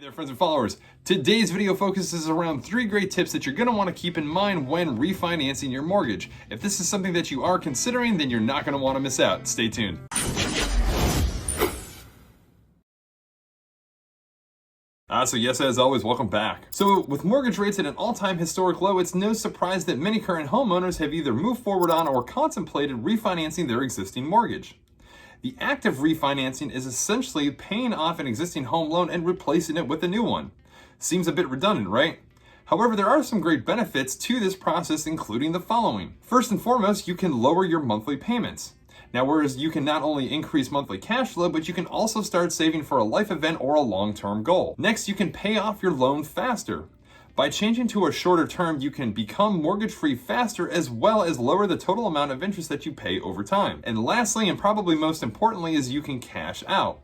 Hey there, friends and followers. Today's video focuses around 3 great tips that you're going to want to keep in mind when refinancing your mortgage. If this is something that you are considering, then you're not going to want to miss out. Stay tuned. So yes, as always, welcome back. So with mortgage rates at an all-time historic low, it's no surprise that many current homeowners have either moved forward on or contemplated refinancing their existing mortgage. The act of refinancing is essentially paying off an existing home loan and replacing it with a new one. Seems a bit redundant, right? However, there are some great benefits to this process, including the following. First and foremost, you can lower your monthly payments. Now, whereas you can not only increase monthly cash flow, but you can also start saving for a life event or a long-term goal. Next, you can pay off your loan faster. By changing to a shorter term, you can become mortgage-free faster as well as lower the total amount of interest that you pay over time. And lastly, and probably most importantly, is you can cash out.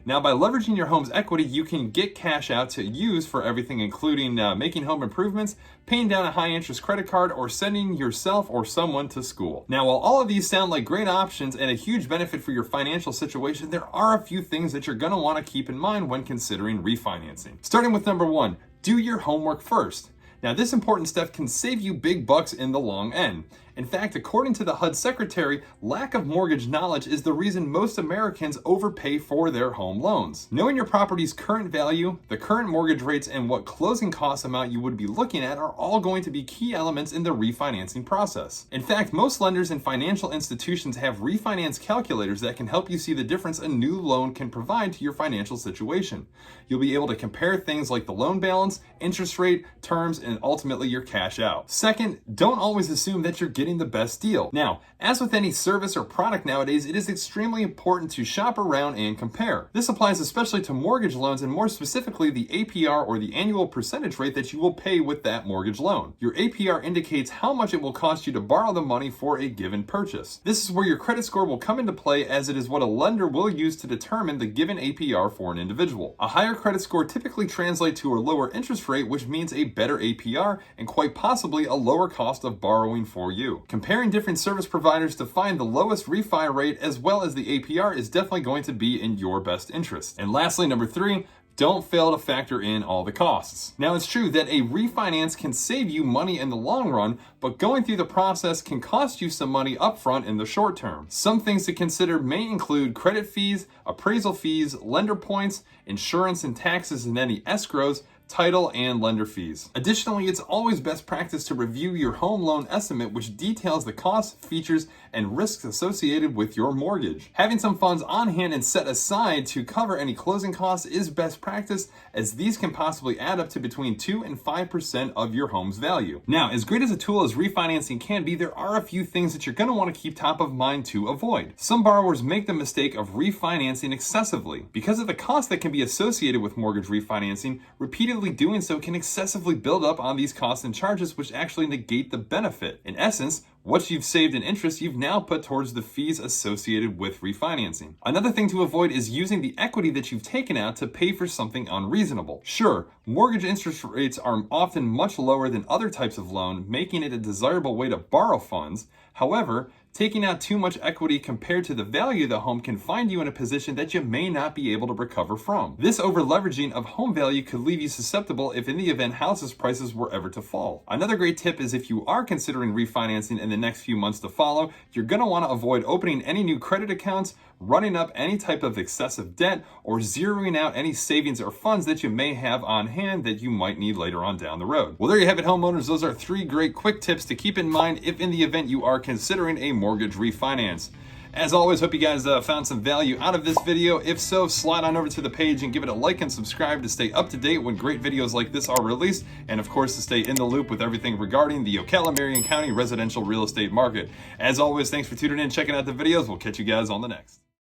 Now, by leveraging your home's equity, you can get cash out to use for everything, including making home improvements, paying down a high-interest credit card, or sending yourself or someone to school. Now, while all of these sound like great options and a huge benefit for your financial situation, there are a few things that you're going to want to keep in mind when considering refinancing. Starting with number 1, do your homework first. Now, this important step can save you big bucks in the long end. In fact, according to the HUD secretary, lack of mortgage knowledge is the reason most Americans overpay for their home loans. Knowing your property's current value, the current mortgage rates, and what closing cost amount you would be looking at are all going to be key elements in the refinancing process. In fact, most lenders and financial institutions have refinance calculators that can help you see the difference a new loan can provide to your financial situation. You'll be able to compare things like the loan balance, interest rate, terms, and ultimately your cash out. Second, don't always assume that you're getting the best deal. Now, as with any service or product nowadays, it is extremely important to shop around and compare. This applies especially to mortgage loans and more specifically the APR or the annual percentage rate that you will pay with that mortgage loan. Your APR indicates how much it will cost you to borrow the money for a given purchase. This is where your credit score will come into play, as it is what a lender will use to determine the given APR for an individual. A higher credit score typically translates to a lower interest rate, which means a better APR and quite possibly a lower cost of borrowing for you. Comparing different service providers to find the lowest refi rate as well as the APR is definitely going to be in your best interest. And lastly, number 3, don't fail to factor in all the costs. Now, it's true that a refinance can save you money in the long run, but going through the process can cost you some money upfront in the short term. Some things to consider may include credit fees, appraisal fees, lender points, insurance and taxes and any escrows, title, and lender fees. Additionally, it's always best practice to review your home loan estimate, which details the costs, features, and risks associated with your mortgage. Having some funds on hand and set aside to cover any closing costs is best practice, as these can possibly add up to between 2 and 5% of your home's value. Now, as great as a tool as refinancing can be, there are a few things that you're going to want to keep top of mind to avoid. Some borrowers make the mistake of refinancing excessively. Because of the cost that can be associated with mortgage refinancing, repeatedly doing so can excessively build up on these costs and charges, which actually negate the benefit. In essence, what you've saved in interest, you've now put towards the fees associated with refinancing. Another thing to avoid is using the equity that you've taken out to pay for something unreasonable. Sure, mortgage interest rates are often much lower than other types of loan, making it a desirable way to borrow funds. However, taking out too much equity compared to the value of the home can find you in a position that you may not be able to recover from. This over-leveraging of home value could leave you susceptible if in the event houses prices were ever to fall. Another great tip is if you are considering refinancing in the next few months to follow, you're going to want to avoid opening any new credit accounts, running up any type of excessive debt, or zeroing out any savings or funds that you may have on hand that you might need later on down the road. Well, there you have it, homeowners. Those are 3 great quick tips to keep in mind if in the event you are considering a mortgage refinance. As always, hope you guys found some value out of this video. If so, slide on over to the page and give it a like and subscribe to stay up to date when great videos like this are released, and of course to stay in the loop with everything regarding the OCALA Marion County residential real estate market. As always, thanks for tuning in, checking out the videos. We'll catch you guys on the next.